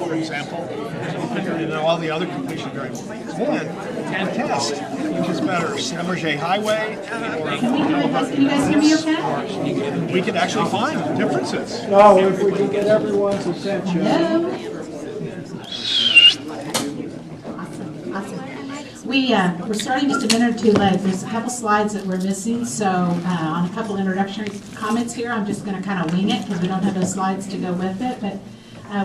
for example, and all the other completion variables. Then a test, which is better, Schlumberger Highway, or Can you guys hear me okay? we can actually find differences. No, if we can get everyone's attention. Hello? Awesome. We're starting just a minute or two late. There's a couple slides that we're missing, so on a couple introductory comments here, I'm just going to kind of wing it because we don't have those slides to go with it. But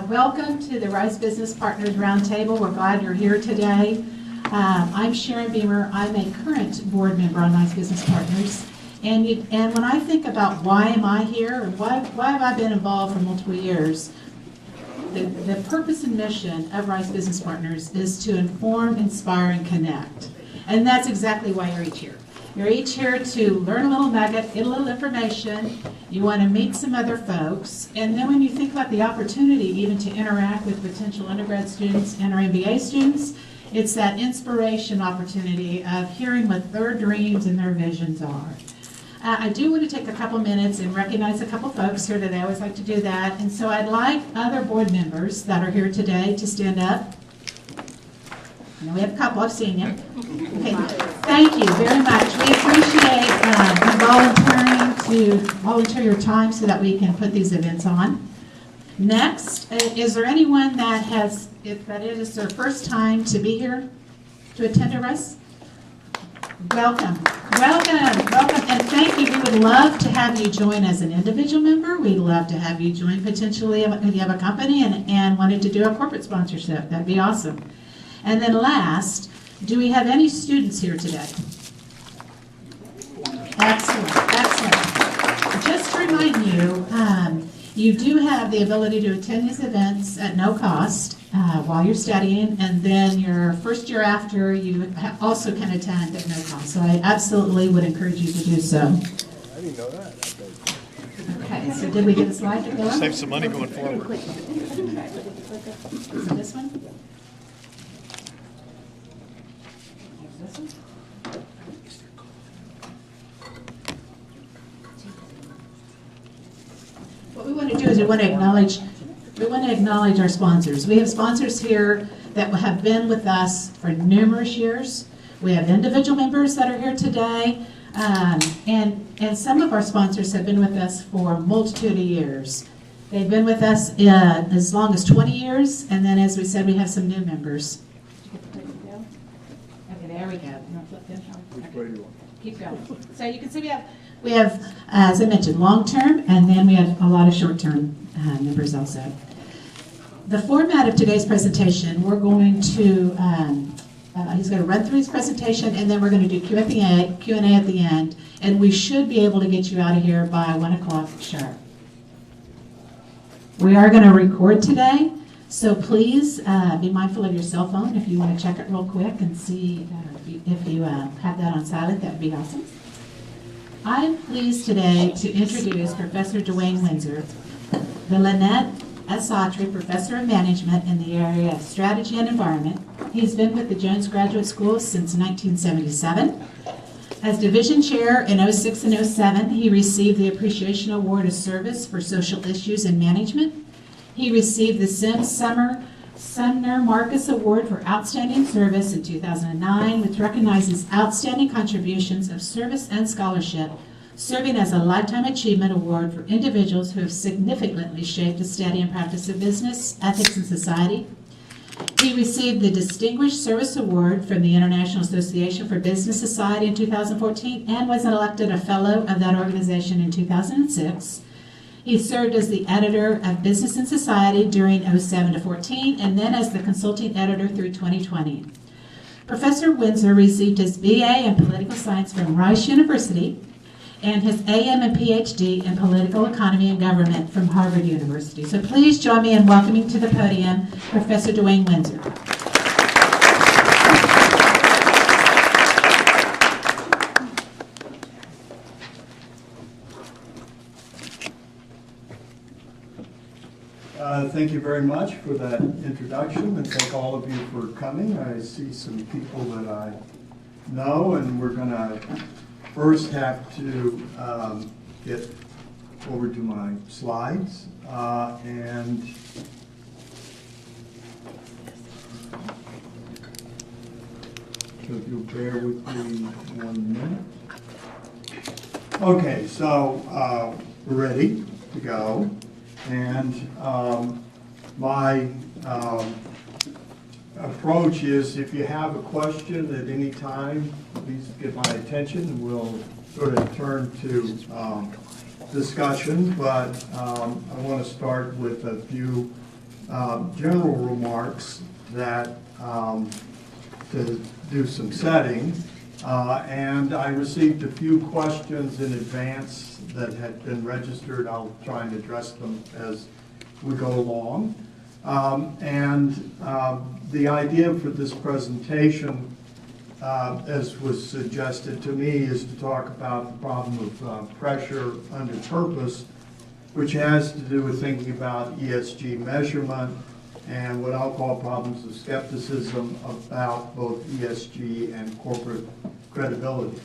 welcome to the Rise Business Partners Roundtable. We're glad you're here today. I'm Sharon Beamer. I'm a current board member on Rise Business Partners. And when I think about why am I here, and why have I been involved for multiple years, the purpose and mission of Rise Business Partners is to inform, inspire, and connect. And that's exactly why you're each here. You're each here to learn a little nugget, get a little information. You want to meet some other folks. And then when you think about the opportunity even to interact with potential undergrad students and our MBA students, it's that inspiration opportunity of hearing what their dreams and their visions are. I do want to take a couple minutes and recognize a couple folks here today. I always like to do that. And so I'd like other board members that are here today to stand up. I know we have a couple. I've seen you. Okay. Thank you very much. We appreciate you volunteer your time so that we can put these events on. Next, is there anyone that it is their first time to be here to attend to us? Welcome, and thank you. We would love to have you join as an individual member. We'd love to have you join potentially if you have a company and wanted to do a corporate sponsorship. That'd be awesome. And then last, do we have any students here today? Excellent. Just to remind you, you do have the ability to attend these events at no cost while you're studying, and then your first year after, you also can attend at no cost. So I absolutely would encourage you to do so. I didn't know that. Okay, so did we get a slide to go on? Save some money going forward. So this one? This one? What we want to do is we want to acknowledge our sponsors. We have sponsors here that have been with us for numerous years. We have individual members that are here today, and some of our sponsors have been with us for a multitude of years. They've been with us as long as 20 years, and then as we said, we have some new members. Okay, there we go. Keep going. So you can see we have, as I mentioned, long-term, and then we have a lot of short-term members also. The format of today's presentation, we're going to, he's going to run through his presentation, and then we're going to do Q&A at the end, and we should be able to get you out of here by 1 o'clock sharp. We are going to record today, so please be mindful of your cell phone. If you want to check it real quick and see if you have that on silent, that would be awesome. I'm pleased today to introduce Professor Duane Windsor, the Lynette S. Autry Professor of Management in the area of Strategy and Environment. He's been with the Jones Graduate School since 1977. As Division Chair in 06 and 07, he received the Appreciation Award of Service for Social Issues and Management. He received the Sumner Marcus Award for Outstanding Service in 2009, which recognizes outstanding contributions of service and scholarship, serving as a Lifetime Achievement Award for individuals who have significantly shaped the study and practice of business, ethics, and society. He received the Distinguished Service Award from the International Association for Business Society in 2014 and was elected a Fellow of that organization in 2006. He served as the editor of Business and Society during 07 to 14 and then as the consulting editor through 2020. Professor Windsor received his BA in Political Science from Rice University and his AM and PhD in Political Economy and Government from Harvard University. So please join me in welcoming to the podium Professor Duane Windsor. Thank you very much for that introduction, and thank all of you for coming. I see some people that I know, and we're going to first have to get over to my slides. And so if you'll bear with me 1 minute. Okay, so we're ready to go. And my approach is, if you have a question at any time, please get my attention and we'll sort of turn to discussion. But I want to start with a few general remarks that to do some setting. And I received a few questions in advance that had been registered. I'll try and address them as we go along. The idea for this presentation, as was suggested to me, is to talk about the problem of pressure under purpose, which has to do with thinking about ESG measurement and what I'll call problems of skepticism about both ESG and corporate credibility.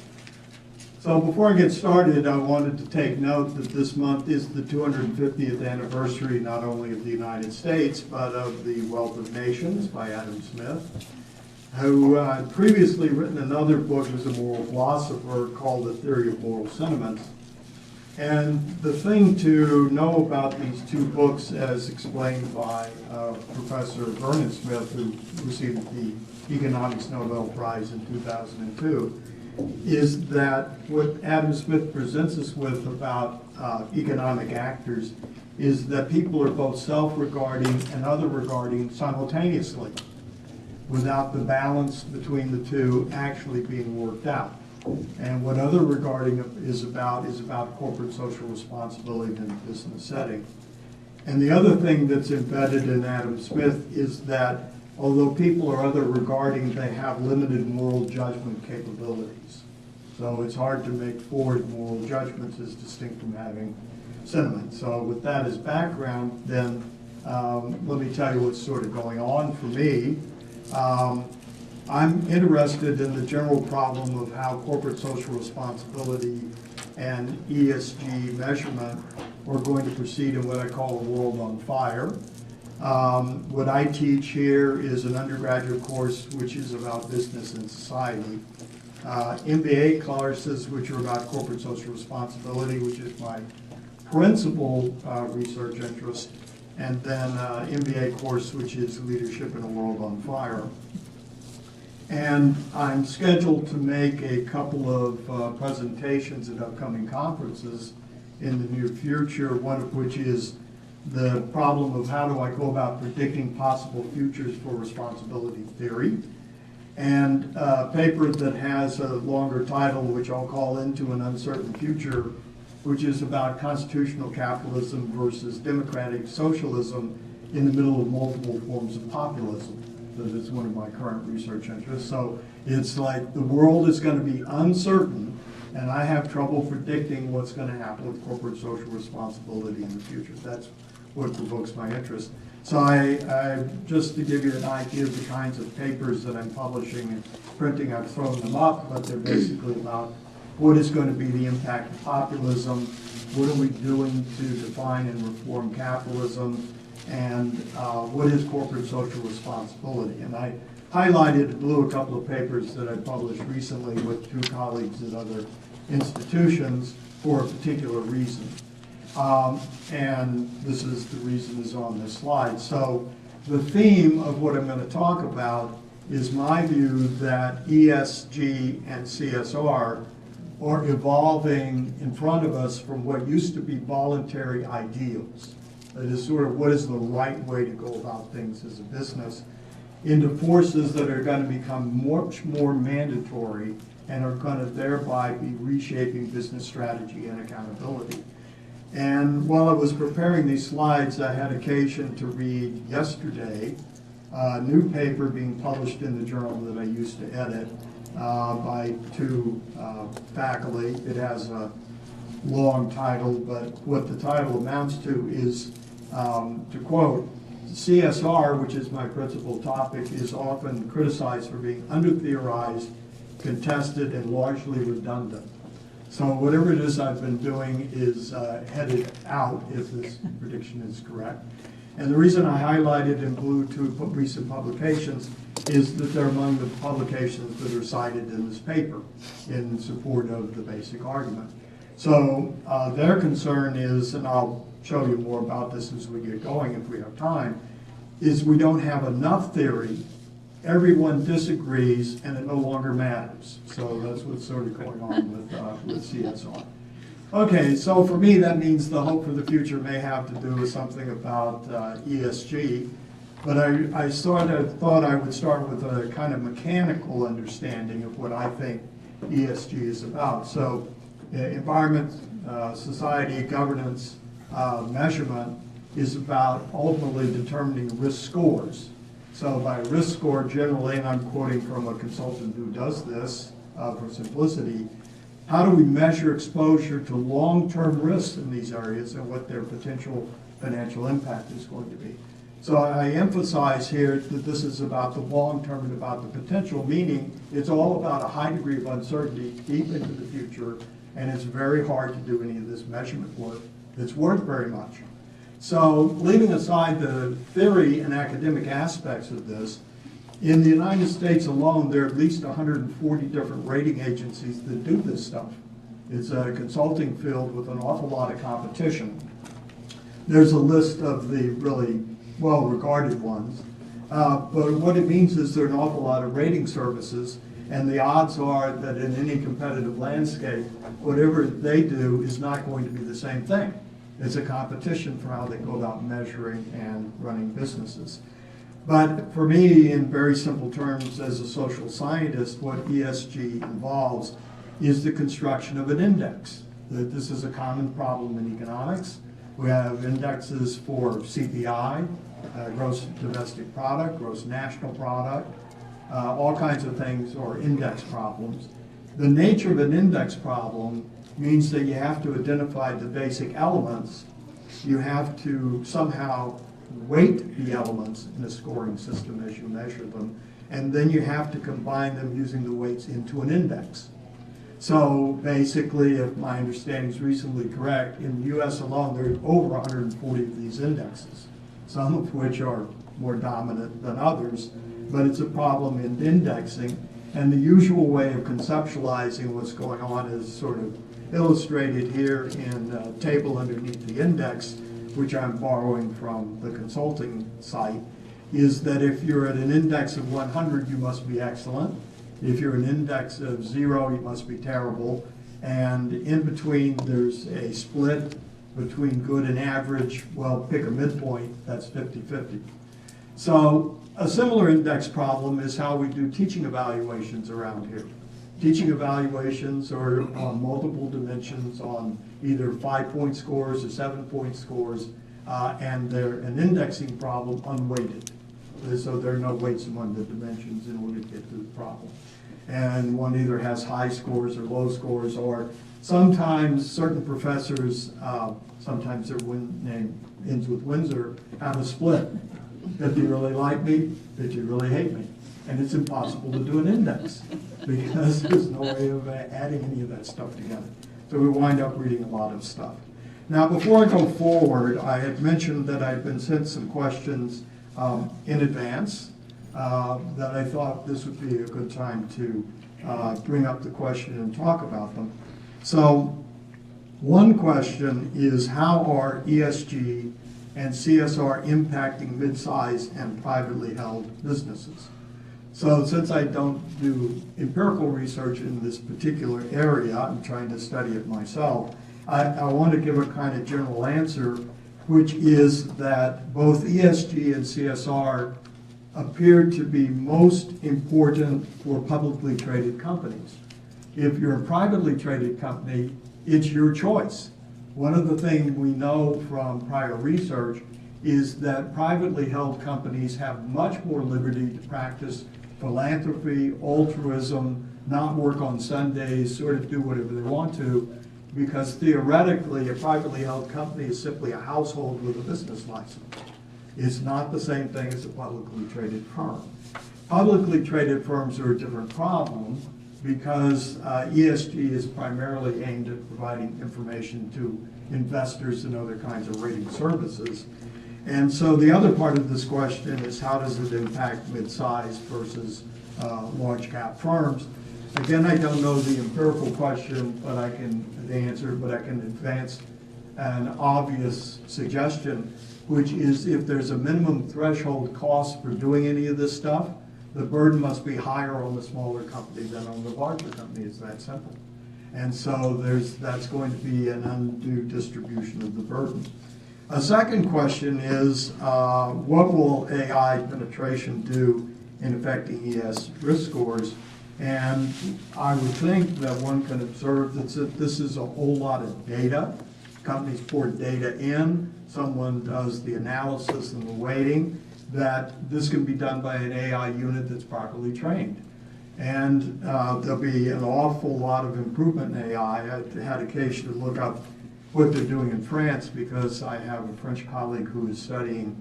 So before I get started, I wanted to take note that this month is the 250th anniversary not only of the United States, but of The Wealth of Nations by Adam Smith, who had previously written another book as a moral philosopher called The Theory of Moral Sentiments. And the thing to know about these two books, as explained by Professor Vernon Smith, who received the Economics Nobel Prize in 2002, is that what Adam Smith presents us with about economic actors is that people are both self-regarding and other-regarding simultaneously, without the balance between the two actually being worked out. And what other regarding is about corporate social responsibility in a business setting. And the other thing that's embedded in Adam Smith is that although people are other regarding, they have limited moral judgment capabilities. So it's hard to make forward moral judgments as distinct from having sentiment. So with that as background, then let me tell you what's sort of going on for me. I'm interested in the general problem of how corporate social responsibility and ESG measurement are going to proceed in what I call a world on fire. What I teach here is an undergraduate course which is about business and society. MBA courses which are about corporate social responsibility, which is my principal research interest, and then MBA course which is leadership in a world on fire. And I'm scheduled to make a couple of presentations at upcoming conferences in the near future, one of which is the problem of how do I go about predicting possible futures for responsibility theory, and a paper that has a longer title, which I'll call Into an Uncertain Future, which is about constitutional capitalism versus democratic socialism in the middle of multiple forms of populism. That is one of my current research interests. So it's like the world is going to be uncertain, and I have trouble predicting what's going to happen with corporate social responsibility in the future. That's what provokes my interest. So I just to give you an idea of the kinds of papers that I'm publishing and printing, I've thrown them up, but they're basically about what is going to be the impact of populism, what are we doing to define and reform capitalism, and what is corporate social responsibility. And I highlighted in blue a couple of papers that I published recently with two colleagues at other institutions for a particular reason. And this is the reason is on this slide. So the theme of what I'm going to talk about is my view that ESG and CSR are evolving in front of us from what used to be voluntary ideals. That is sort of what is the right way to go about things as a business, into forces that are going to become much more mandatory and are going to thereby be reshaping business strategy and accountability. And while I was preparing these slides, I had occasion to read yesterday a new paper being published in the journal that I used to edit by two faculty. It has a long title, but what the title amounts to is, to quote, CSR, which is my principal topic, is often criticized for being under-theorized, contested, and largely redundant. So whatever it is I've been doing is headed out, if this prediction is correct. And the reason I highlighted in blue two recent publications is that they're among the publications that are cited in this paper in support of the basic argument. So their concern is, and I'll show you more about this as we get going if we have time, is we don't have enough theory, everyone disagrees, and it no longer matters. So that's what's sort of going on with CSR. Okay, so for me that means the hope for the future may have to do with something about ESG, but I sort of thought I would start with a kind of mechanical understanding of what I think ESG is about. So environment, society, governance, measurement is about ultimately determining risk scores. So by risk score generally, and I'm quoting from a consultant who does this for simplicity, how do we measure exposure to long-term risks in these areas and what their potential financial impact is going to be? So I emphasize here that this is about the long-term and about the potential, meaning it's all about a high degree of uncertainty deep into the future, and it's very hard to do any of this measurement work that's worth very much. So leaving aside the theory and academic aspects of this, in the United States alone, there are at least 140 different rating agencies that do this stuff. It's a consulting field with an awful lot of competition. There's a list of the really well-regarded ones, but what it means is there are an awful lot of rating services, and the odds are that in any competitive landscape, whatever they do is not going to be the same thing. It's a competition for how they go about measuring and running businesses. But for me, in very simple terms, as a social scientist, what ESG involves is the construction of an index. This is a common problem in economics. We have indexes for CPI, gross domestic product, gross national product, all kinds of things are index problems. The nature of an index problem means that you have to identify the basic elements. You have to somehow weight the elements in a scoring system as you measure them, and then you have to combine them using the weights into an index. So basically, if my understanding is reasonably correct, in the US alone there are over 140 of these indexes, some of which are more dominant than others, but it's a problem in indexing. And the usual way of conceptualizing what's going on is sort of illustrated here in a table underneath the index, which I'm borrowing from the consulting site, is that if you're at an index of 100, you must be excellent. If you're an index of 0, you must be terrible. And in between, there's a split between good and average. Well, pick a midpoint, that's 50-50. So a similar index problem is how we do teaching evaluations around here. Teaching evaluations are on multiple dimensions, on either 5-point scores or 7-point scores, and they're an indexing problem unweighted. So there are no weights among the dimensions in order to get to the problem. And one either has high scores or low scores, or sometimes certain professors, sometimes their name ends with Windsor, have a split. If you really like me, if you really hate me. And it's impossible to do an index because there's no way of adding any of that stuff together. So we wind up reading a lot of stuff. Now, before I go forward, I had mentioned that I'd been sent some questions in advance that I thought this would be a good time to bring up the question and talk about them. So one question is, how are ESG and CSR impacting mid-sized and privately held businesses? So since I don't do empirical research in this particular area, I'm trying to study it myself, I want to give a kind of general answer, which is that both ESG and CSR appear to be most important for publicly traded companies. If you're a privately traded company, it's your choice. One of the things we know from prior research is that privately held companies have much more liberty to practice philanthropy, altruism, not work on Sundays, sort of do whatever they want to, because theoretically a privately held company is simply a household with a business license. It's not the same thing as a publicly traded firm. Publicly traded firms are a different problem because ESG is primarily aimed at providing information to investors and other kinds of rating services. And so the other part of this question is how does it impact mid-sized versus large cap firms? Again, I don't know the empirical question, but I can answer, but I can advance an obvious suggestion, which is if there's a minimum threshold cost for doing any of this stuff, the burden must be higher on the smaller company than on the larger company. It's that simple. And so that's going to be an undue distribution of the burden. A second question is, what will AI penetration do in affecting ES risk scores? And I would think that one can observe that this is a whole lot of data. Companies pour data in, someone does the analysis and the weighting, that this can be done by an AI unit that's properly trained. And there'll be an awful lot of improvement in AI. I had occasion to look up what they're doing in France because I have a French colleague who is studying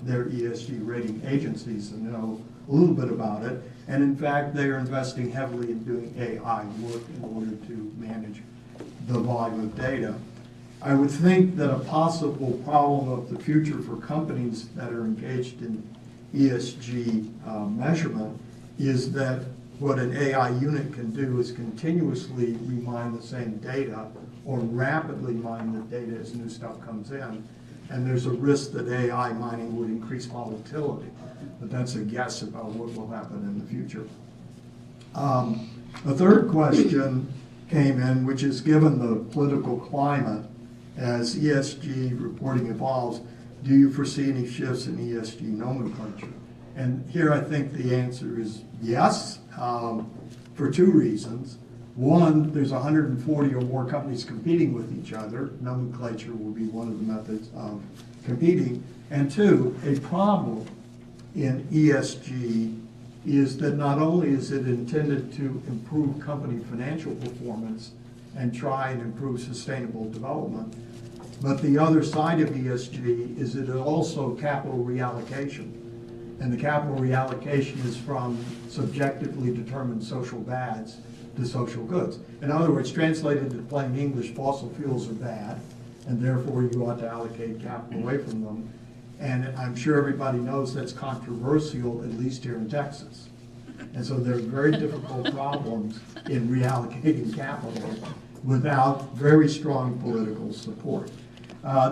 their ESG rating agencies and know a little bit about it. And in fact, they are investing heavily in doing AI work in order to manage the volume of data. I would think that a possible problem of the future for companies that are engaged in ESG measurement is that what an AI unit can do is continuously remine the same data or rapidly mine the data as new stuff comes in. And there's a risk that AI mining would increase volatility. But that's a guess about what will happen in the future. A third question came in, which is given the political climate, as ESG reporting evolves, do you foresee any shifts in ESG nomenclature? And here I think the answer is yes, for two reasons. One, there's 140 or more companies competing with each other. Nomenclature will be one of the methods of competing. And two, a problem in ESG is that not only is it intended to improve company financial performance and try and improve sustainable development, but the other side of ESG is it also capital reallocation. And the capital reallocation is from subjectively determined social bads to social goods. In other words, translated to plain English, fossil fuels are bad, and therefore you ought to allocate capital away from them. And I'm sure everybody knows that's controversial, at least here in Texas. And so there are very difficult problems in reallocating capital without very strong political support.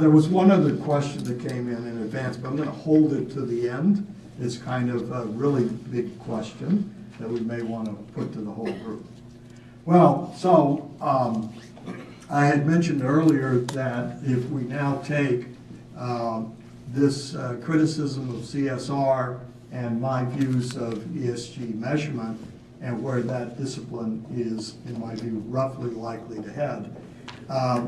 There was one other question that came in advance, but I'm going to hold it to the end. It's kind of a really big question that we may want to put to the whole group. Well, so I had mentioned earlier that if we now take this criticism of CSR and my views of ESG measurement and where that discipline is, in my view, roughly likely to head.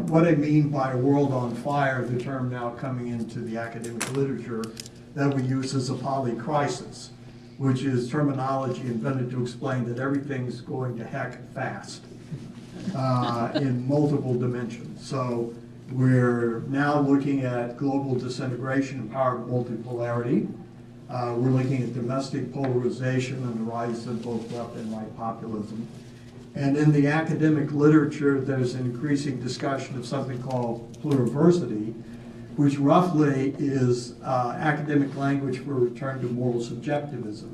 What I mean by a world on fire, the term now coming into the academic literature that we use as a polycrisis, which is terminology invented to explain that everything's going to heck fast in multiple dimensions. So we're now looking at global disintegration and power multipolarity. We're looking at domestic polarization and the rise of both left and right populism. And in the academic literature, there's an increasing discussion of something called pluriversity, which roughly is academic language for a return to moral subjectivism,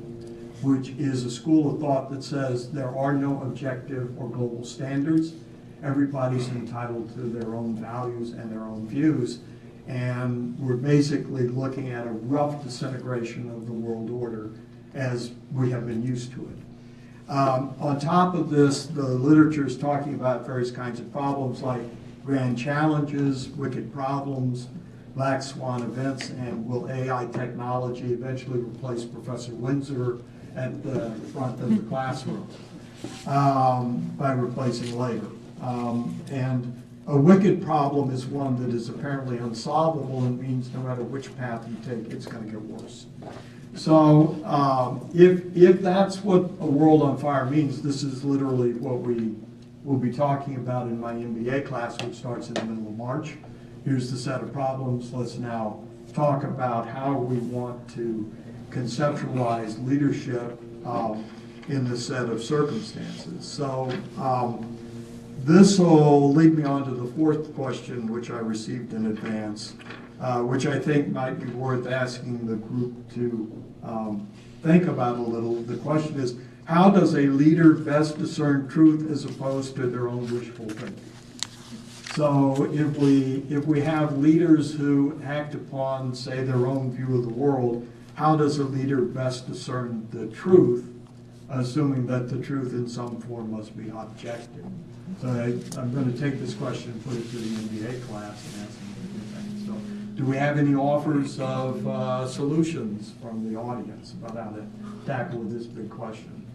which is a school of thought that says there are no objective or global standards. Everybody's entitled to their own values and their own views. And we're basically looking at a rough disintegration of the world order as we have been used to it. On top of this, the literature is talking about various kinds of problems like grand challenges, wicked problems, black swan events, and will AI technology eventually replace Professor Windsor at the front of the classroom by replacing labor. And a wicked problem is one that is apparently unsolvable and means no matter which path you take, it's going to get worse. So if that's what a world on fire means, this is literally what we will be talking about in my MBA class, which starts in the middle of March. Here's the set of problems. Let's now talk about how we want to conceptualize leadership in this set of circumstances. So this will lead me on to the fourth question, which I received in advance. which I think might be worth asking the group to think about a little. The question is, how does a leader best discern truth as opposed to their own wishful thinking? So if we have leaders who act upon, say, their own view of the world, how does a leader best discern the truth, assuming that the truth in some form must be objective? So I'm going to take this question and put it to the MBA class and ask them what they think. So do we have any offers of solutions from the audience about how to tackle this big question?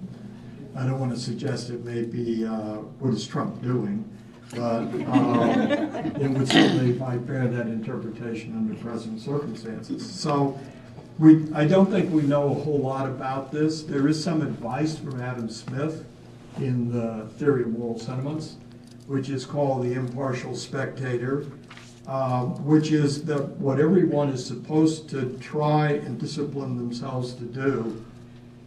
I don't want to suggest it may be what is Trump doing, but it would certainly might bear that interpretation under present circumstances. So I don't think we know a whole lot about this. There is some advice from Adam Smith in the Theory of Moral Sentiments, which is called the impartial spectator, which is that what everyone is supposed to try and discipline themselves to do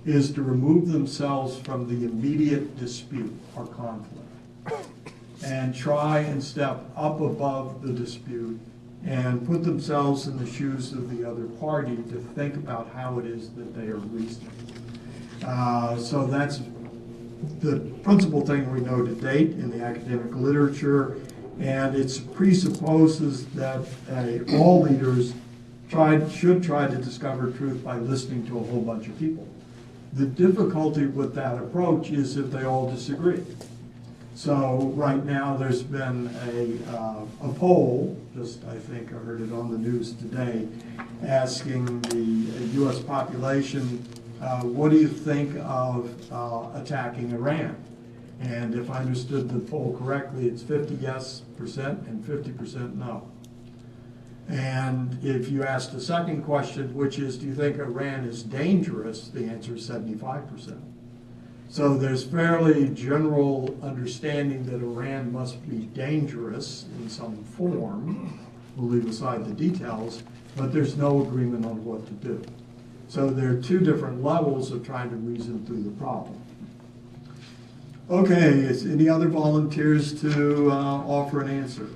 is to remove themselves from the immediate dispute or conflict and try and step up above the dispute and put themselves in the shoes of the other party to think about how it is that they are reasoning. So that's the principal thing we know to date in the academic literature, and it presupposes that all leaders should try to discover truth by listening to a whole bunch of people. The difficulty with that approach is if they all disagree. So right now there's been a poll, just I think I heard it on the news today, asking the U.S. population, what do you think of attacking Iran? And if I understood the poll correctly, it's 50% yes and 50% no. And if you asked a second question, which is, do you think Iran is dangerous? The answer is 75%. So there's fairly general understanding that Iran must be dangerous in some form. We'll leave aside the details, but there's no agreement on what to do. So there are two different levels of trying to reason through the problem. Okay, is any other volunteers to offer an answer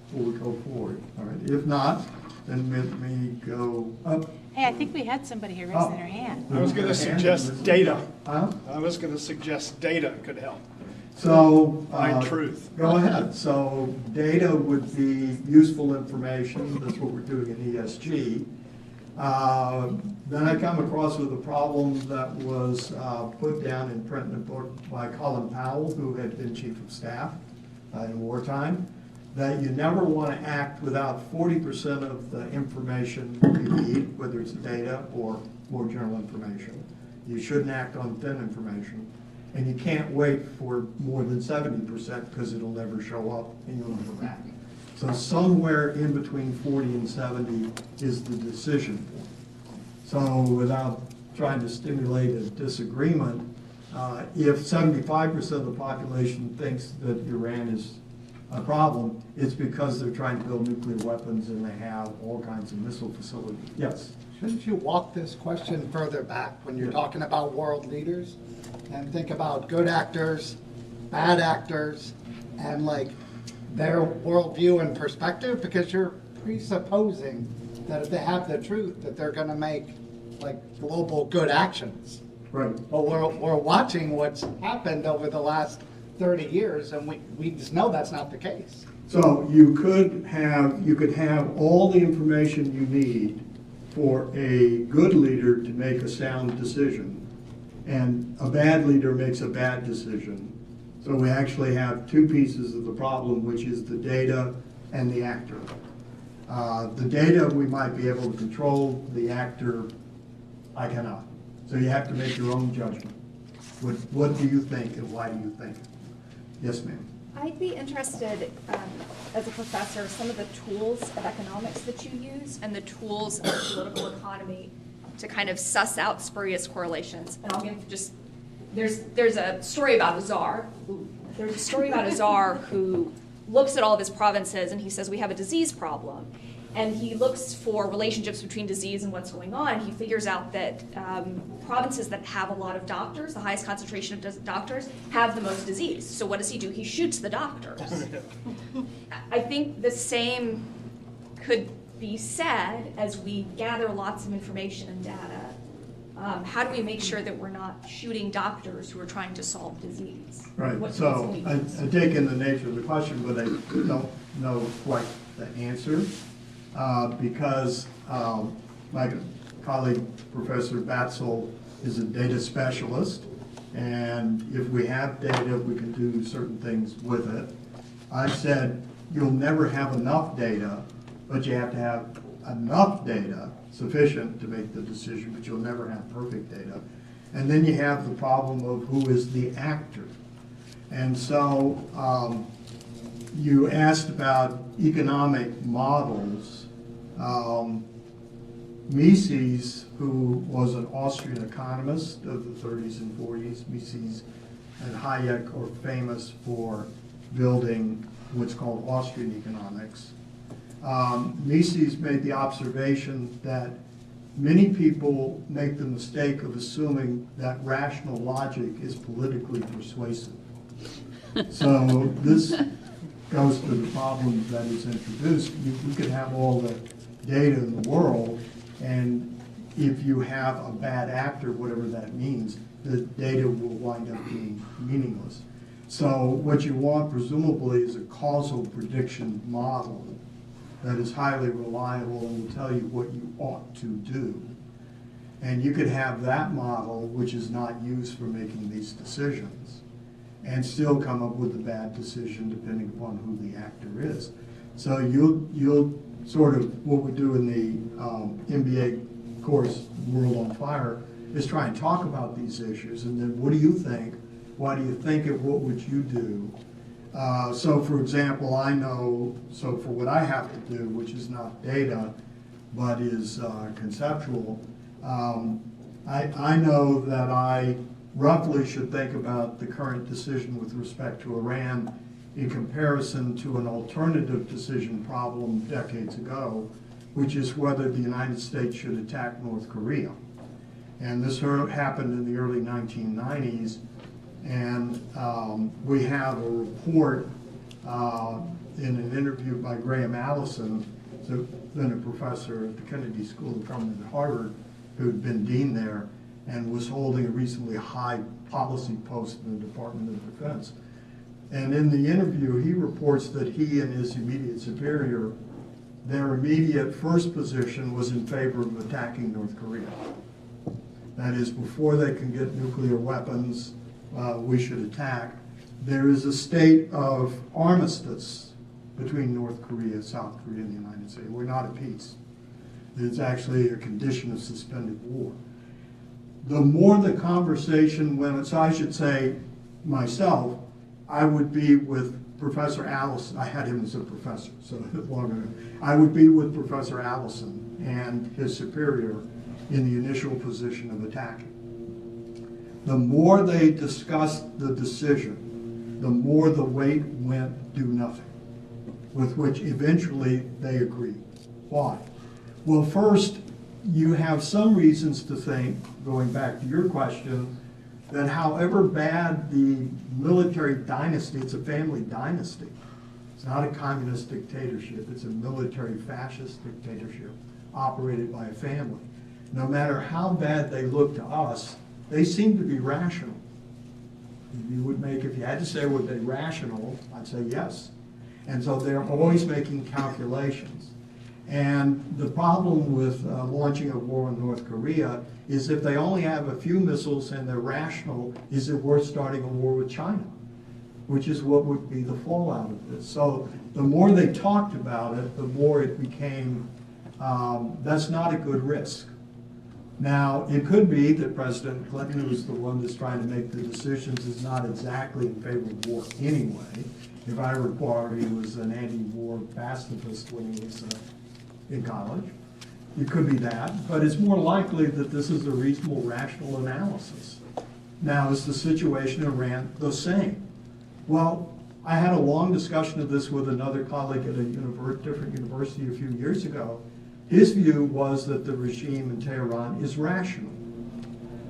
before we go forward? All right, if not, then let me go up. Hey, I think we had somebody here raising their hand. I was going to suggest data. Huh? I was going to suggest data could help. So, Find truth. Go ahead. So data would be useful information. That's what we're doing in ESG. Then I come across with a problem that was put down in print in a book by Colin Powell, who had been chief of staff in wartime, that you never want to act without 40% of the information you need, whether it's data or more general information. You shouldn't act on thin information. And you can't wait for more than 70% because it'll never show up and you'll never act. So somewhere in between 40 and 70 is the decision point. So without trying to stimulate a disagreement, if 75% of the population thinks that Iran is a problem, it's because they're trying to build nuclear weapons and they have all kinds of missile facilities. Yes? Shouldn't you walk this question further back when you're talking about world leaders and think about good actors, bad actors, and like their worldview and perspective? Because you're presupposing that if they have the truth, that they're going to make like global good actions. Right. But we're watching what's happened over the last 30 years, and we just know that's not the case. So you could have all the information you need for a good leader to make a sound decision, and a bad leader makes a bad decision. So we actually have two pieces of the problem, which is the data and the actor. The data we might be able to control, the actor I cannot. So you have to make your own judgment. What do you think and why do you think? Yes, ma'am. I'd be interested, as a professor, some of the tools of economics that you use and the tools of political economy to kind of suss out spurious correlations. And I'll give just, there's a story about a czar. There's a story about a czar who looks at all of his provinces and he says, we have a disease problem. And he looks for relationships between disease and what's going on. He figures out that provinces that have a lot of doctors, the highest concentration of doctors, have the most disease. So what does he do? He shoots the doctors. I think the same could be said, as we gather lots of information and data, how do we make sure that we're not shooting doctors who are trying to solve disease? Right, What so needs I to be take in the nature of the question, but I don't know quite the answer, because my colleague, Professor Batzel, is a data specialist, and if we have data, we can do certain things with it. I said, you'll never have enough data, but you have to have enough data sufficient to make the decision, but you'll never have perfect data. And then you have the problem of who is the actor. And so you asked about economic models. Mises, who was an Austrian economist of the 30s and 40s, Mises and Hayek are famous for building what's called Austrian economics. Mises made the observation that many people make the mistake of assuming that rational logic is politically persuasive. So this goes to the problem that is introduced. You could have all the data in the world, and if you have a bad actor, whatever that means, the data will wind up being meaningless. So what you want, presumably, is a causal prediction model that is highly reliable and will tell you what you ought to do. And you could have that model, which is not used for making these decisions, and still come up with a bad decision depending upon who the actor is. So you'll sort of, what we do in the MBA course, World on Fire, is try and talk about these issues, and then what do you think? Why do you think it? What would you do? So for example, I know, so for what I have to do, which is not data, but is conceptual, I know that I roughly should think about the current decision with respect to Iran in comparison to an alternative decision problem decades ago, which is whether the United States should attack North Korea. And this happened in the early 1990s, and we have a report in an interview by Graham Allison, who's been a professor at the Kennedy School of Government at Harvard, who had been dean there and was holding a reasonably high policy post in the Department of Defense. And in the interview, he reports that he and his immediate superior, their immediate first position was in favor of attacking North Korea. That is, before they can get nuclear weapons, we should attack. There is a state of armistice between North Korea, South Korea, and the United States. We're not at peace. It's actually a condition of suspended war. The more the conversation went, so I should say myself, I would be with Professor Allison. I had him as a professor, so long ago. I would be with Professor Allison and his superior in the initial position of attacking. The more they discussed the decision, the more the weight went do nothing, with which eventually they agreed. Why? Well, first, you have some reasons to think, going back to your question, that however bad the military dynasty, it's a family dynasty. It's not a communist dictatorship, it's a military fascist dictatorship operated by a family. No matter how bad they look to us, they seem to be rational. If you had to say, were they rational, I'd say yes. And so they're always making calculations. And the problem with launching a war on North Korea is if they only have a few missiles and they're rational, is it worth starting a war with China? Which is what would be the fallout of this. So the more they talked about it, the more it became, that's not a good risk. Now, it could be that President Clinton, who's the one that's trying to make the decisions, is not exactly in favor of war anyway. If I recall, he was an anti-war pacifist when he was in college. It could be that, but it's more likely that this is a reasonable, rational analysis. Now, is the situation in Iran the same? Well, I had a long discussion of this with another colleague at a different university a few years ago. His view was that the regime in Tehran is rational.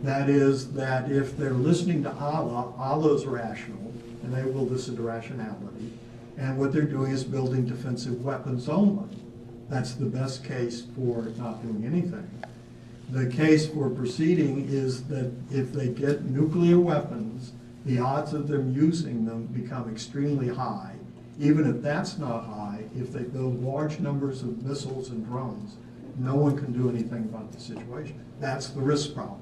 That is, that if they're listening to Allah, Allah is rational, and they will listen to rationality, and what they're doing is building defensive weapons only. That's the best case for not doing anything. The case for proceeding is that if they get nuclear weapons, the odds of them using them become extremely high. Even if that's not high, if they build large numbers of missiles and drones, no one can do anything about the situation. That's the risk problem.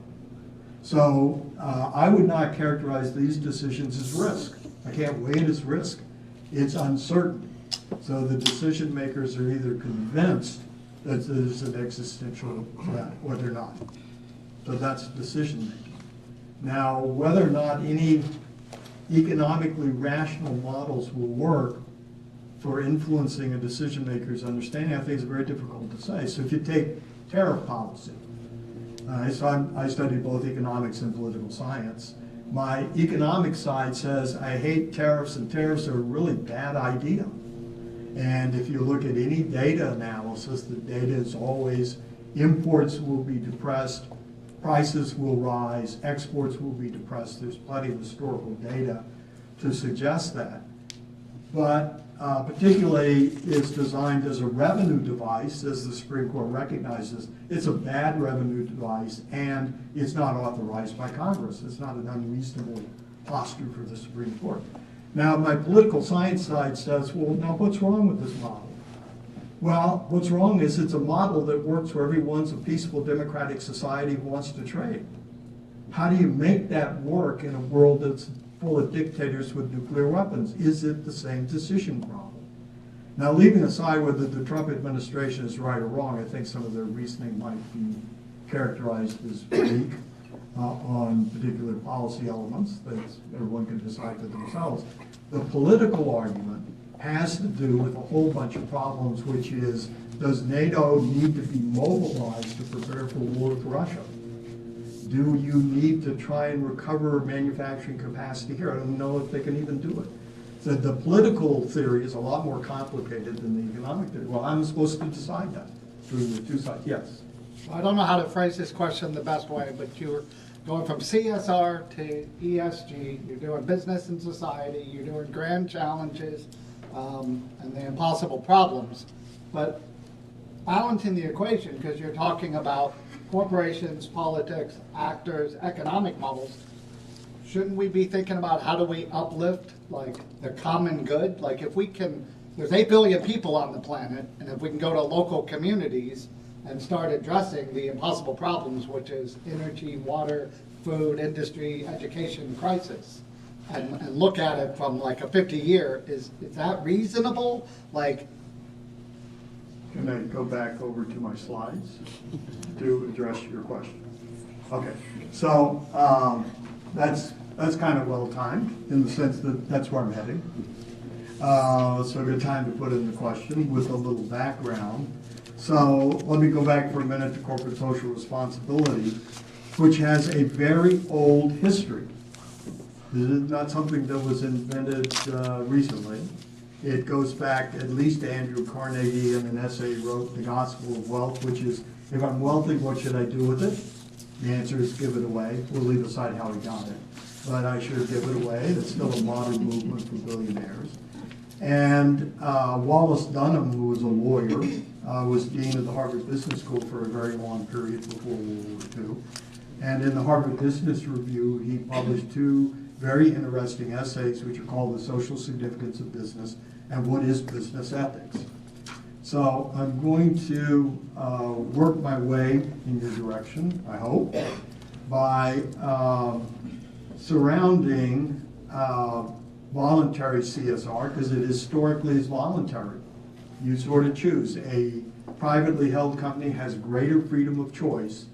So I would not characterize these decisions as risk. I can't weigh it as risk. It's uncertain. So the decision makers are either convinced that there's an existential threat or they're not. So that's decision making. Now, whether or not any economically rational models will work for influencing a decision maker's understanding, I think is very difficult to say. So if you take tariff policy, so I studied both economics and political science. My economic side says I hate tariffs, and tariffs are a really bad idea. And if you look at any data analysis, the data is always imports will be depressed, prices will rise, exports will be depressed. There's plenty of historical data to suggest that. But particularly it's designed as a revenue device, as the Supreme Court recognizes. It's a bad revenue device, and it's not authorized by Congress. It's not an unreasonable posture for the Supreme Court. Now, my political science side says, well, now what's wrong with this model? Well, what's wrong is it's a model that works where everyone's a peaceful democratic society who wants to trade. How do you make that work in a world that's full of dictators with nuclear weapons? Is it the same decision problem? Now, leaving aside whether the Trump administration is right or wrong, I think some of their reasoning might be characterized as weak on particular policy elements that everyone can decide for themselves. The political argument has to do with a whole bunch of problems, which is, does NATO need to be mobilized to prepare for war with Russia? Do you need to try and recover manufacturing capacity here? I don't know if they can even do it. So the political theory is a lot more complicated than the economic theory. Well, I'm supposed to decide that between the two sides. Yes? I don't know how to phrase this question the best way, but you're going from CSR to ESG. You're doing business and society. You're doing grand challenges and the impossible problems. But balancing the equation, because you're talking about corporations, politics, actors, economic models, shouldn't we be thinking about how do we uplift like the common good? Like if we can, there's 8 billion people on the planet, and if we can go to local communities and start addressing the impossible problems, which is energy, water, food, industry, education crisis, and look at it from like a 50-year, is that reasonable? Like, Can I go back over to my slides to address your question? Okay, so that's kind of well timed in the sense that that's where I'm heading. So good time to put in the question with a little background. So let me go back for a minute to corporate social responsibility, which has a very old history. This is not something that was invented recently. It goes back at least to Andrew Carnegie in an essay he wrote, The Gospel of Wealth, which is, if I'm wealthy, what should I do with it? The answer is give it away. We'll leave aside how he got it. But I should give it away. It's still a modern movement for billionaires. And Wallace Dunham, who was a lawyer, was dean of the Harvard Business School for a very long period before World War II. And in the Harvard Business Review, he published 2 very interesting essays, which are called The Social Significance of Business and What is Business Ethics. So I'm going to work my way in your direction, I hope, by surrounding voluntary CSR, because it historically is voluntary. You sort of choose. A privately held company has greater freedom of choice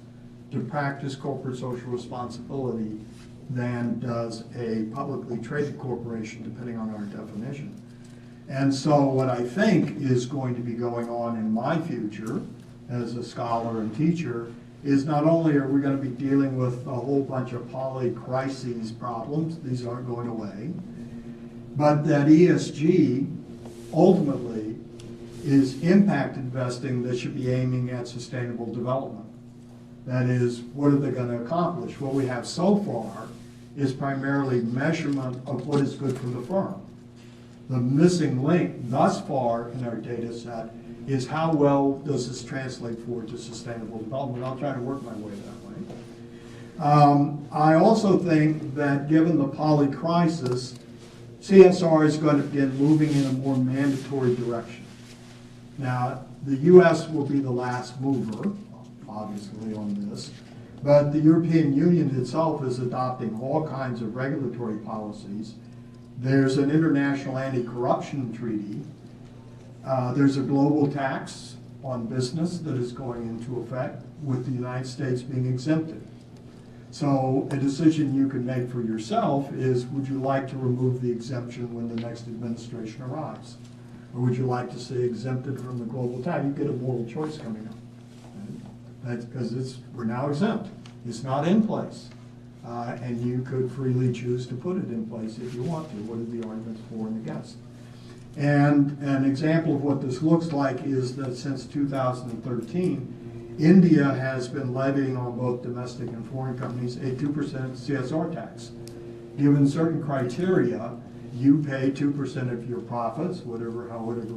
to practice corporate social responsibility than does a publicly traded corporation, depending on our definition. And so what I think is going to be going on in my future as a scholar and teacher is not only are we going to be dealing with a whole bunch of poly-crises problems, these aren't going away, but that ESG ultimately is impact investing that should be aiming at sustainable development. That is, what are they going to accomplish? What we have so far is primarily measurement of what is good for the firm. The missing link thus far in our data set is how well does this translate forward to sustainable development. I'll try to work my way that way. I also think that given the poly crisis, CSR is going to begin moving in a more mandatory direction. Now, the U.S. will be the last mover, obviously, on this, but the European Union itself is adopting all kinds of regulatory policies. There's an international anti-corruption treaty. There's a global tax on business that is going into effect, with the United States being exempted. So a decision you can make for yourself is, would you like to remove the exemption when the next administration arrives? Or would you like to stay exempted from the global tax? You get a moral choice coming up. That's because we're now exempt. It's not in place. And you could freely choose to put it in place if you want to. What are the arguments for and against? And an example of what this looks like is that since 2013, India has been levying on both domestic and foreign companies a 2% CSR tax. Given certain criteria, you pay 2% of your profits, whatever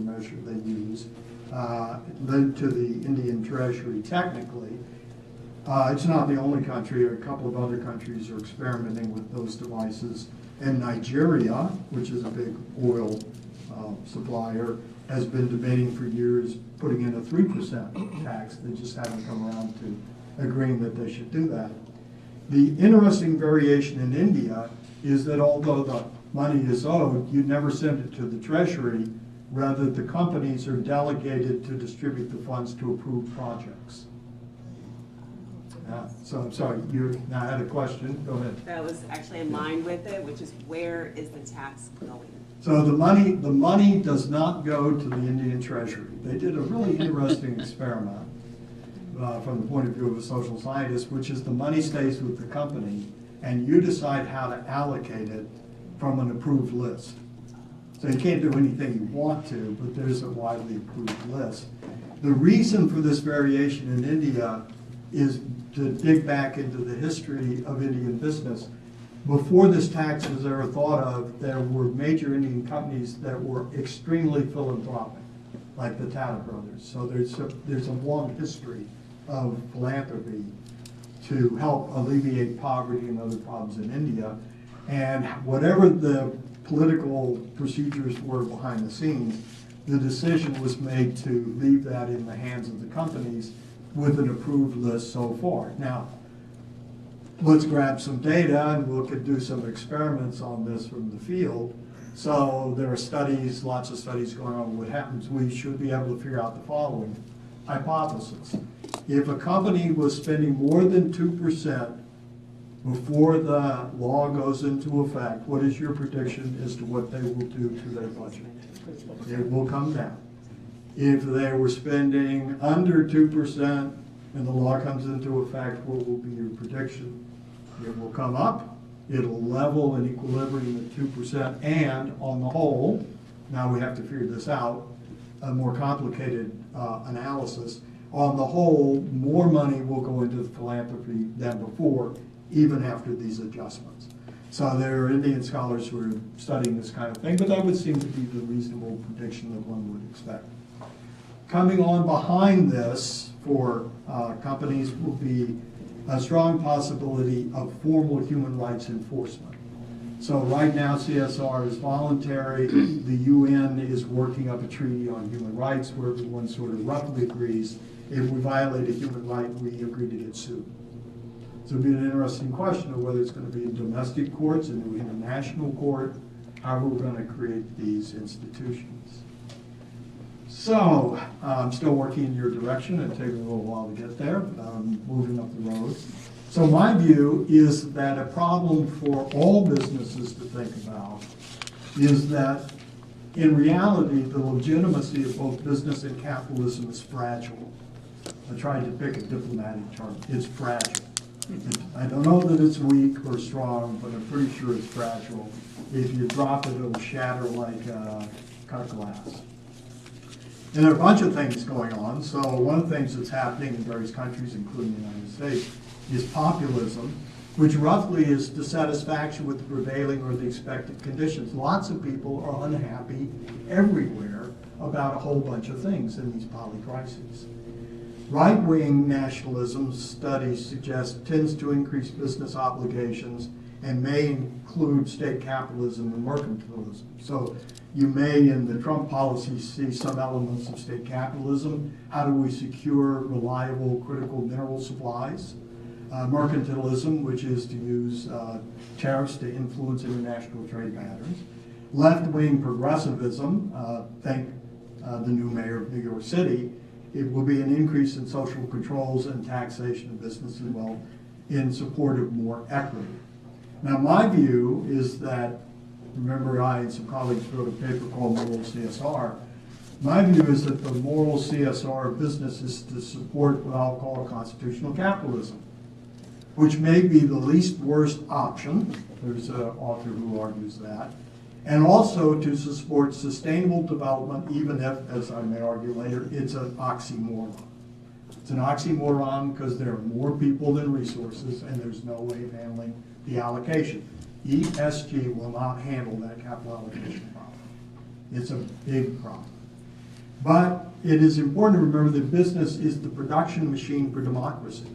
measure they use, led to the Indian Treasury technically. It's not the only country. A couple of other countries are experimenting with those devices. And Nigeria, which is a big oil supplier, has been debating for years putting in a 3% tax. They just haven't come around to agreeing that they should do that. The interesting variation in India is that although the money is owed, you never send it to the Treasury. Rather, the companies are delegated to distribute the funds to approved projects. So I'm sorry, you now had a question. Go ahead. That was actually in line with it, which is where is the tax going? So the money does not go to the Indian Treasury. They did a really interesting experiment from the point of view of a social scientist, which is the money stays with the company, and you decide how to allocate it from an approved list. So you can't do anything you want to, but there's a widely approved list. The reason for this variation in India is to dig back into the history of Indian business. Before this tax was ever thought of, there were major Indian companies that were extremely philanthropic, like the Tata brothers. So there's a long history of philanthropy to help alleviate poverty and other problems in India. And whatever the political procedures were behind the scenes, the decision was made to leave that in the hands of the companies with an approved list so far. Now, let's grab some data and we could do some experiments on this from the field. So there are studies, lots of studies going on. What happens, we should be able to figure out the following hypothesis. If a company was spending more than 2% before the law goes into effect, what is your prediction as to what they will do to their budget? It will come down. If they were spending under 2% and the law comes into effect, what will be your prediction? It will come up, it'll level in equilibrium at 2%, and on the whole, now we have to figure this out, a more complicated analysis, on the whole, more money will go into philanthropy than before, even after these adjustments. So there are Indian scholars who are studying this kind of thing, but that would seem to be the reasonable prediction that one would expect. Coming on behind this for companies will be a strong possibility of formal human rights enforcement. So right now CSR is voluntary. The UN is working up a treaty on human rights where everyone sort of roughly agrees if we violate a human right, we agree to get sued. So it'll be an interesting question of whether it's going to be in domestic courts, a new international court, how we're going to create these institutions. So I'm still working in your direction. It'll take a little while to get there, but I'm moving up the road. So my view is that a problem for all businesses to think about is that in reality, the legitimacy of both business and capitalism is fragile. I tried to pick a diplomatic term. It's fragile. I don't know that it's weak or strong, but I'm pretty sure it's fragile. If you drop it, it'll shatter like cut glass. And there are a bunch of things going on. So one of the things that's happening in various countries, including the United States, is populism. which roughly is dissatisfaction with the prevailing or the expected conditions. Lots of people are unhappy everywhere about a whole bunch of things in these polycrises. Right-wing nationalism studies suggest tends to increase business obligations and may include state capitalism and mercantilism. So you may, in the Trump policy, see some elements of state capitalism. How do we secure reliable, critical mineral supplies? Mercantilism, which is to use tariffs to influence international trade patterns. Left-wing progressivism, think the new mayor of New York City, it will be an increase in social controls and taxation of business as well in support of more equity. Now, my view is that, remember I and some colleagues wrote a paper called Moral CSR. My view is that the moral CSR of business is to support what I'll call constitutional capitalism, which may be the least worst option. There's an author who argues that. And also to support sustainable development, even if, as I may argue later, it's an oxymoron. It's an oxymoron because there are more people than resources and there's no way of handling the allocation. ESG will not handle that capital allocation problem. It's a big problem. But it is important to remember that business is the production machine for democracy.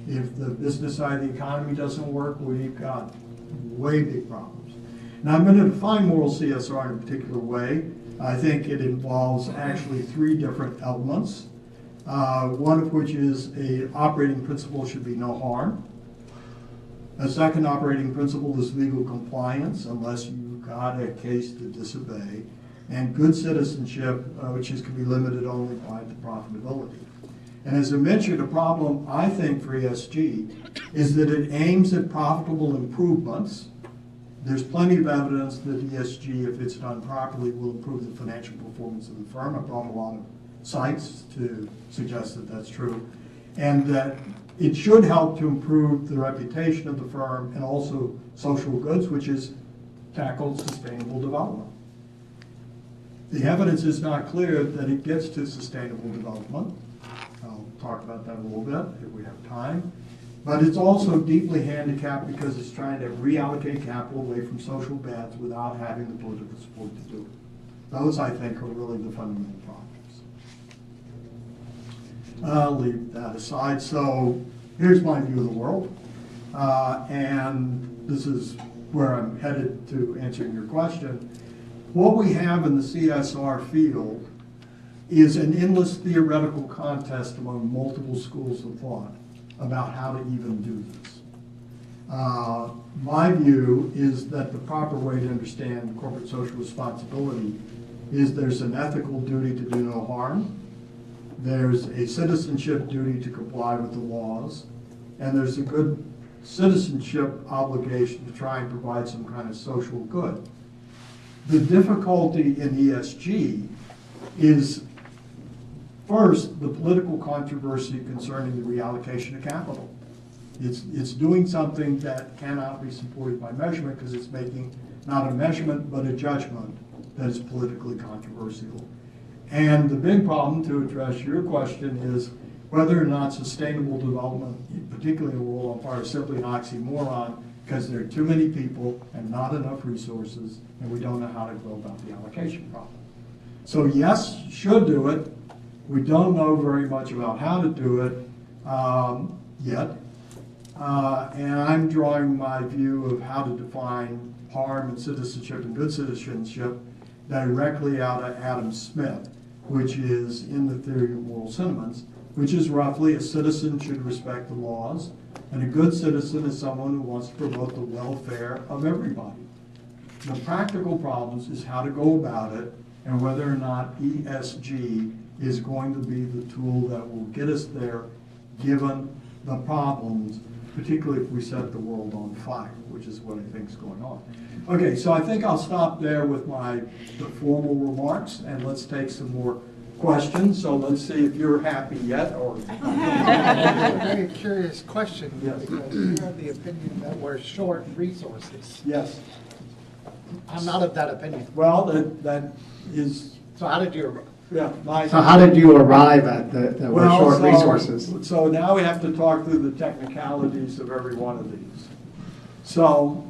If the business side of the economy doesn't work, we've got way big problems. Now, I'm going to define moral CSR in a particular way. I think it involves actually three different elements, one of which is an operating principle should be no harm. A second operating principle is legal compliance, unless you've got a case to disobey, and good citizenship, which can be limited only by the profitability. And as I mentioned, a problem, I think, for ESG is that it aims at profitable improvements. There's plenty of evidence that ESG, if it's done properly, will improve the financial performance of the firm. I brought a lot of sites to suggest that that's true. And that it should help to improve the reputation of the firm and also social goods, which is tackle sustainable development. The evidence is not clear that it gets to sustainable development. I'll talk about that a little bit if we have time. But it's also deeply handicapped because it's trying to reallocate capital away from social bads without having the political support to do it. Those, I think, are really the fundamental problems. I'll leave that aside. So here's my view of the world. And this is where I'm headed to answering your question. What we have in the CSR field is an endless theoretical contest among multiple schools of thought about how to even do this. My view is that the proper way to understand corporate social responsibility is there's an ethical duty to do no harm, there's a citizenship duty to comply with the laws, and there's a good citizenship obligation to try and provide some kind of social good. The difficulty in ESG is, first, the political controversy concerning the reallocation of capital. It's doing something that cannot be supported by measurement because it's making not a measurement but a judgment that is politically controversial. And the big problem, to address your question, is whether or not sustainable development, particularly in a world on fire, is simply an oxymoron because there are too many people and not enough resources, and we don't know how to go about the allocation problem. So yes, should do it. We don't know very much about how to do it yet. And I'm drawing my view of how to define harm and citizenship and good citizenship directly out of Adam Smith, which is in the theory of moral sentiments, which is roughly a citizen should respect the laws, and a good citizen is someone who wants to promote the welfare of everybody. The practical problems is how to go about it and whether or not ESG is going to be the tool that will get us there given the problems, particularly if we set the world on fire, which is what I think is going on. Okay, so I think I'll stop there with the formal remarks, and let's take some more questions. So let's see if you're happy yet, or... A very curious question, Yes. because you have the opinion that we're short resources. Yes. I'm not of that opinion. Well, that is... So how did you Yeah. So how did you arrive at the we're short resources? So now we have to talk through the technicalities of every one of these. So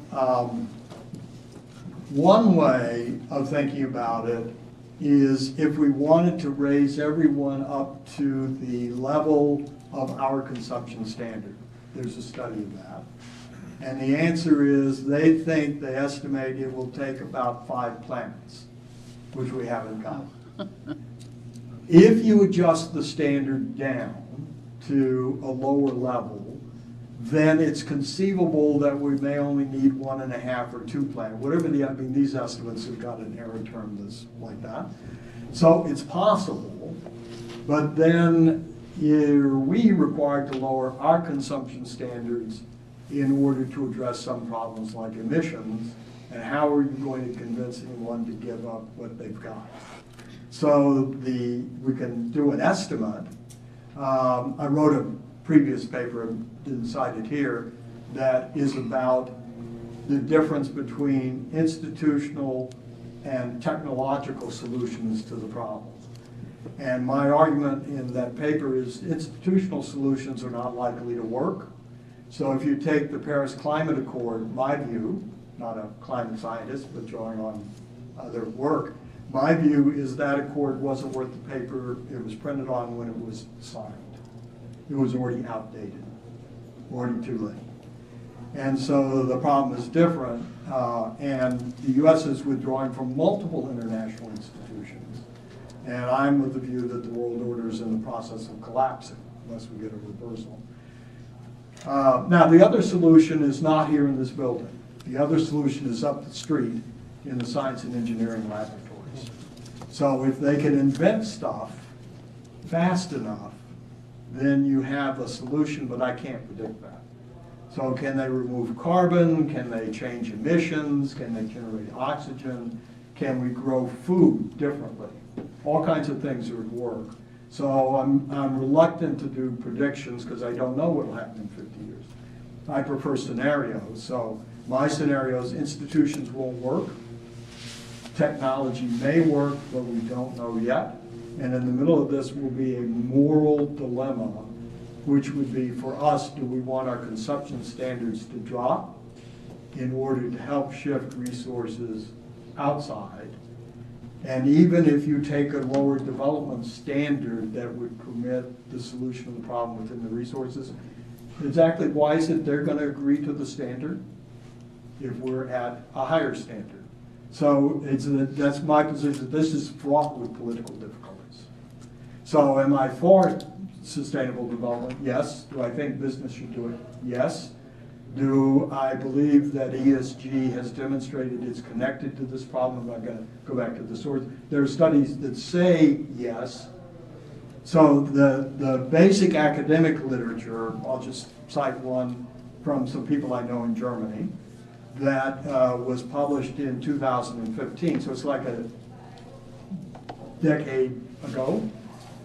one way of thinking about it is if we wanted to raise everyone up to the level of our consumption standard. There's a study of that. And the answer is they estimate it will take about 5 planets, which we haven't got. If you adjust the standard down to a lower level, then it's conceivable that we may only need 1.5 or 2 planets. Whatever these estimates have got an error term that's like that. So it's possible, but then are we required to lower our consumption standards in order to address some problems like emissions, and how are you going to convince anyone to give up what they've got? So we can do an estimate. I wrote a previous paper, didn't cite it here, that is about the difference between institutional and technological solutions to the problem. And my argument in that paper is institutional solutions are not likely to work. So if you take the Paris Climate Accord, my view, not a climate scientist, but drawing on other work, my view is that accord wasn't worth the paper it was printed on when it was signed. It was already outdated, already too late. And so the problem is different, and the U.S. is withdrawing from multiple international institutions. And I'm of the view that the world order is in the process of collapsing, unless we get a reversal. Now, the other solution is not here in this building. The other solution is up the street in the science and engineering laboratories. So if they can invent stuff fast enough, then you have a solution, but I can't predict that. So can they remove carbon? Can they change emissions? Can they generate oxygen? Can we grow food differently? All kinds of things are at work. So I'm reluctant to do predictions because I don't know what will happen in 50 years. I prefer scenarios. So my scenario is institutions won't work. Technology may work, but we don't know yet. And in the middle of this will be a moral dilemma, which would be for us, do we want our consumption standards to drop in order to help shift resources outside? And even if you take a lower development standard that would permit the solution of the problem within the resources, exactly why is it they're going to agree to the standard if we're at a higher standard? So that's my position. This is fraught with political difficulties. So am I for sustainable development? Yes. Do I think business should do it? Yes. Do I believe that ESG has demonstrated it's connected to this problem? I'm going to go back to the source. There are studies that say yes. So the basic academic literature, I'll just cite one from some people I know in Germany, that was published in 2015. So it's like a decade ago.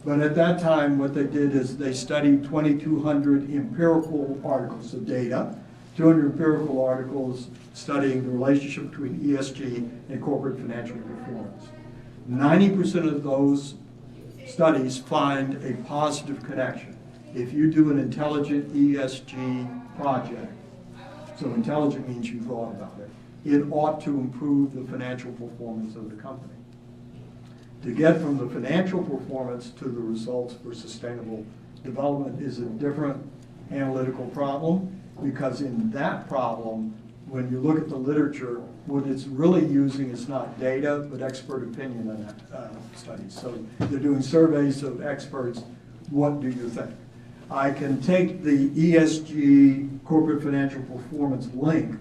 But at that time, what they did is they studied 2,200 empirical articles of data, 200 empirical articles studying the relationship between ESG and corporate financial performance. 90% of those studies find a positive connection. If you do an intelligent ESG project, so intelligent means you thought about it, it ought to improve the financial performance of the company. To get from the financial performance to the results for sustainable development is a different analytical problem, because in that problem, when you look at the literature, what it's really using is not data, but expert opinion in studies. So they're doing surveys of experts. What do you think? I can take the ESG corporate financial performance link,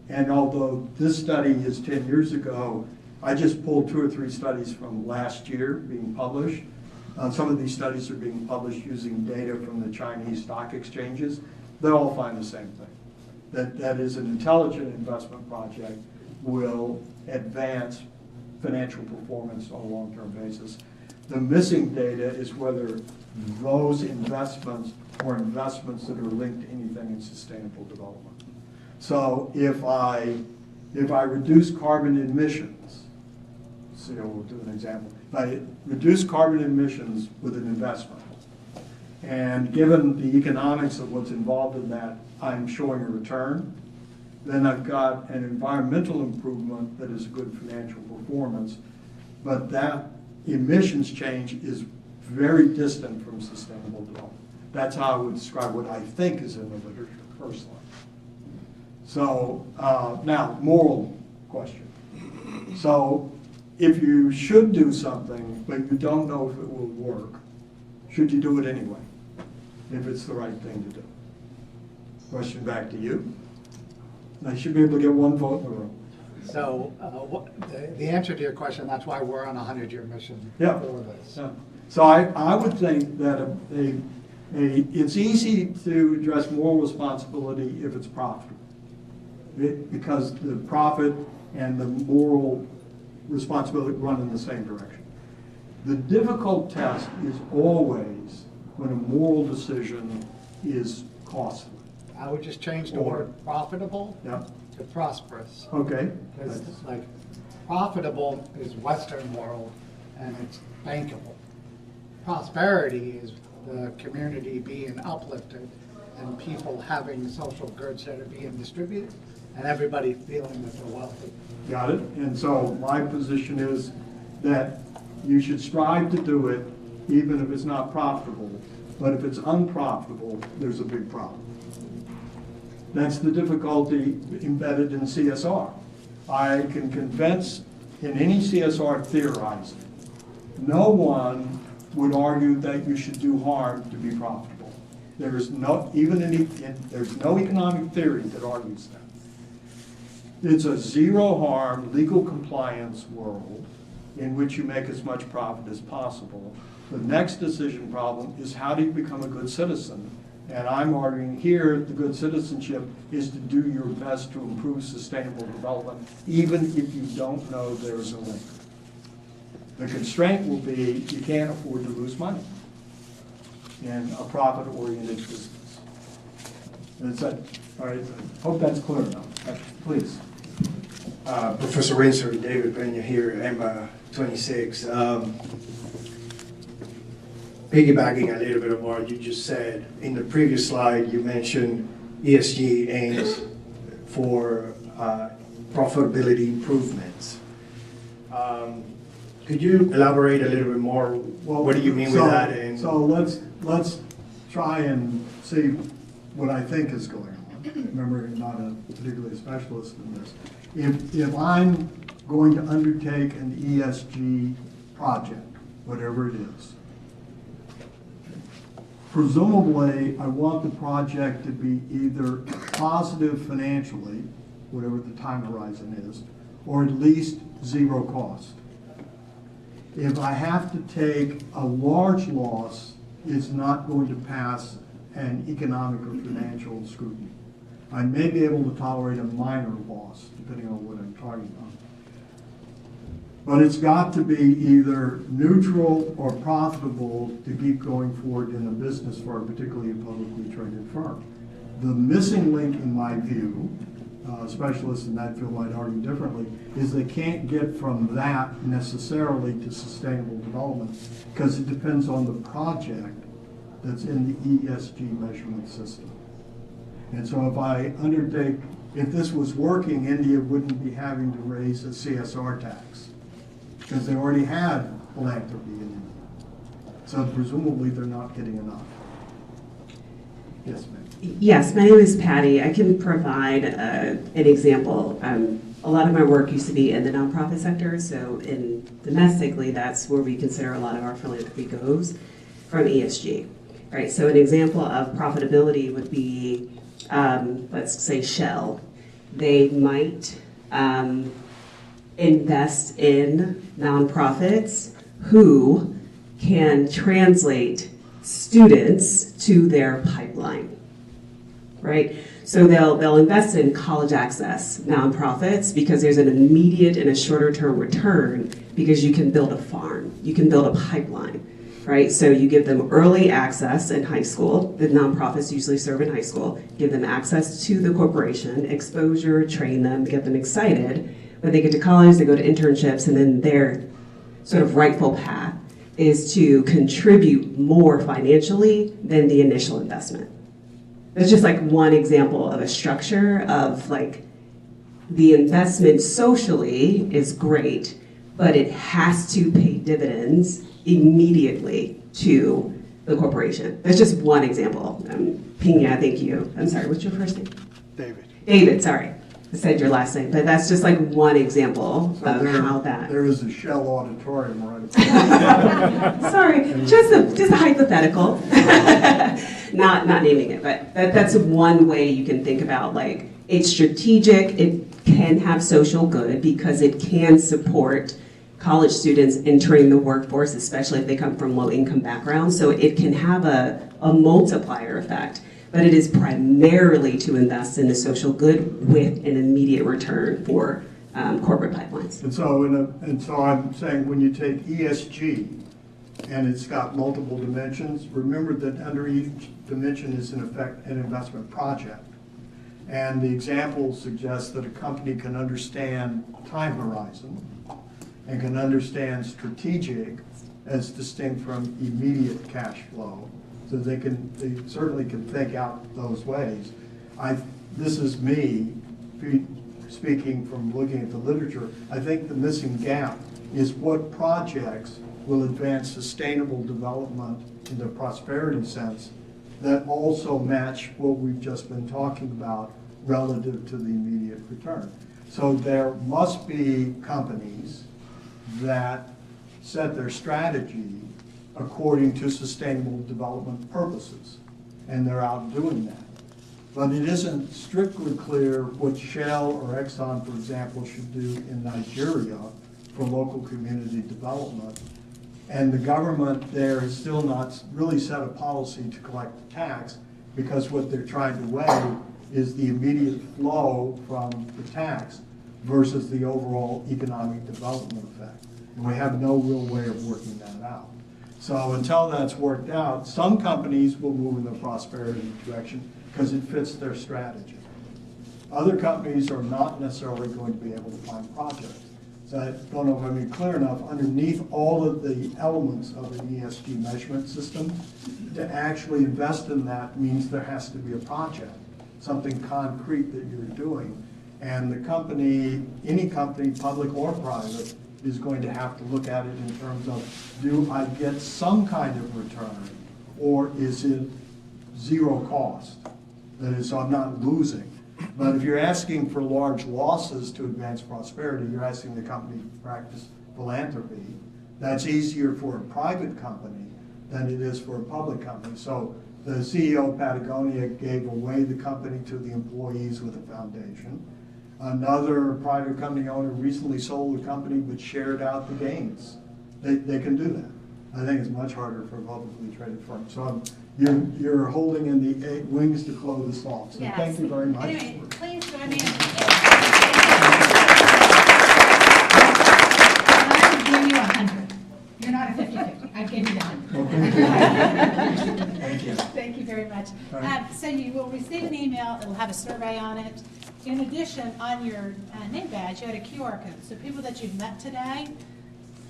and although this study is 10 years ago, I just pulled 2 or 3 studies from last year being published. Some of these studies are being published using data from the Chinese stock exchanges. They all find the same thing. That is, an intelligent investment project will advance financial performance on a long-term basis. The missing data is whether those investments are investments that are linked to anything in sustainable development. So if I reduce carbon emissions, so we'll do an example. if I reduce carbon emissions with an investment, and given the economics of what's involved in that, I'm showing a return, then I've got an environmental improvement that is good financial performance, but that emissions change is very distant from sustainable development. That's how I would describe what I think is in the literature personally. So now, moral question. So if you should do something, but you don't know if it will work, should you do it anyway, if it's the right thing to do? Question back to you. I should be able to get one vote in the room. So the answer to your question, that's why we're on a 100-year mission Yeah. for this. Yeah. So I would think that it's easy to address moral responsibility if it's profitable, because the profit and the moral responsibility run in the same direction. The difficult test is always when a moral decision is costly. I would just change the word profitable Yeah. to prosperous. Okay. Because like profitable is Western world and it's bankable. Prosperity is the community being uplifted and people having social goods that are being distributed and everybody feeling that they're wealthy. Got it. And so my position is that you should strive to do it even if it's not profitable. But if it's unprofitable, there's a big problem. That's the difficulty embedded in CSR. I can convince in any CSR theorizing, no one would argue that you should do harm to be profitable. There is no, there's no economic theory that argues that. It's a zero harm, legal compliance world in which you make as much profit as possible. The next decision problem is how do you become a good citizen? And I'm arguing here the good citizenship is to do your best to improve sustainable development, even if you don't know there's a link. The constraint will be you can't afford to lose money in a profit-oriented business. That's it. All right. Hope that's clear enough. Please. Professor Windsor, David Pena here, EMBA 26. Piggybacking a little bit of what you just said, in the previous slide you mentioned ESG aims for profitability improvements. Could you elaborate a little bit more? What do you mean with that? And so let's try and see what I think is going on. Remember, I'm not particularly a specialist in this. If I'm going to undertake an ESG project, whatever it is, presumably I want the project to be either positive financially, whatever the time horizon is, or at least zero cost. If I have to take a large loss, it's not going to pass an economic or financial scrutiny. I may be able to tolerate a minor loss, depending on what I'm talking about. But it's got to be either neutral or profitable to keep going forward in a business for particularly a publicly traded firm. The missing link, in my view, specialists in that field might argue differently, is they can't get from that necessarily to sustainable development because it depends on the project that's in the ESG measurement system. And so if I undertake, if this was working, India wouldn't be having to raise a CSR tax because they already had philanthropy in India. So presumably they're not getting enough. Yes, ma'am. Yes, my name is Patty. I can provide an example. A lot of my work used to be in the nonprofit sector, so domestically, that's where we consider a lot of our philanthropy goes from ESG. Right, so an example of profitability would be, let's say Shell. They might invest in nonprofits who can translate students to their pipeline. Right? So they'll invest in college access nonprofits because there's an immediate and a shorter term return because you can build a farm, you can build a pipeline, right? So you give them early access in high school. The nonprofits usually serve in high school. Give them access to the corporation, exposure, train them, get them excited. When they get to college, they go to internships, and then they're sort of rightful path is to contribute more financially than the initial investment. That's just like one example of a structure of like the investment socially is great, but it has to pay dividends immediately to the corporation. That's just one example. Pina, thank you. I'm sorry, what's your first name? David. David, sorry. I said your last name, but that's just like one example of how that. There is a Shell auditorium right across. Sorry, just a hypothetical. not naming it, but that's one way you can think about like it's strategic. It can have social good because it can support college students entering the workforce, especially if they come from low-income backgrounds. So it can have a multiplier effect, but it is primarily to invest in the social good with an immediate return for corporate pipelines. And so I'm saying when you take ESG and it's got multiple dimensions, remember that under each dimension is in effect an investment project. And the example suggests that a company can understand time horizon and can understand strategic as distinct from immediate cash flow. So they certainly can think out those ways. This is me speaking from looking at the literature. I think the missing gap is what projects will advance sustainable development in the prosperity sense that also match what we've just been talking about relative to the immediate return. So there must be companies that set their strategy according to sustainable development purposes, and they're out doing that. But it isn't strictly clear what Shell or Exxon, for example, should do in Nigeria for local community development. And the government there has still not really set a policy to collect the tax, because what they're trying to weigh is the immediate flow from the tax versus the overall economic development effect. And we have no real way of working that out. So until that's worked out, some companies will move in the prosperity direction because it fits their strategy. Other companies are not necessarily going to be able to find projects. So I don't know if I'm being clear enough, underneath all of the elements of an ESG measurement system, to actually invest in that means there has to be a project, something concrete that you're doing. And the company, any company, public or private, is going to have to look at it in terms of, do I get some kind of return, or is it zero cost? That is, so I'm not losing. But if you're asking for large losses to advance prosperity, you're asking the company to practice philanthropy. That's easier for a private company than it is for a public company. So the CEO of Patagonia gave away the company to the employees with a foundation. Another private company owner recently sold the company but shared out the gains. They can do that. I think it's much harder for a publicly traded firm. So you're holding in the wings to close this off. So Yes. thank you very much. Anyway, please join me in. I would give you 100. You're not a 50-50. I'd give you the 100. Thank you. Thank you very much. All right. So you will receive an email. It will have a survey on it. In addition, on your name badge, you had a QR code. So people that you've met today,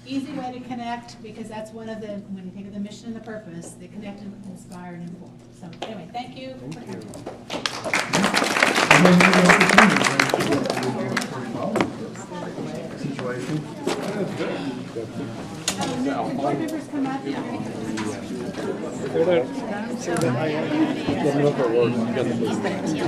easy way to connect, because that's one of the, when you think of the mission and the purpose, they connect and inspire and inform. So anyway, thank you. Situation. Board members come up. Get them up at work.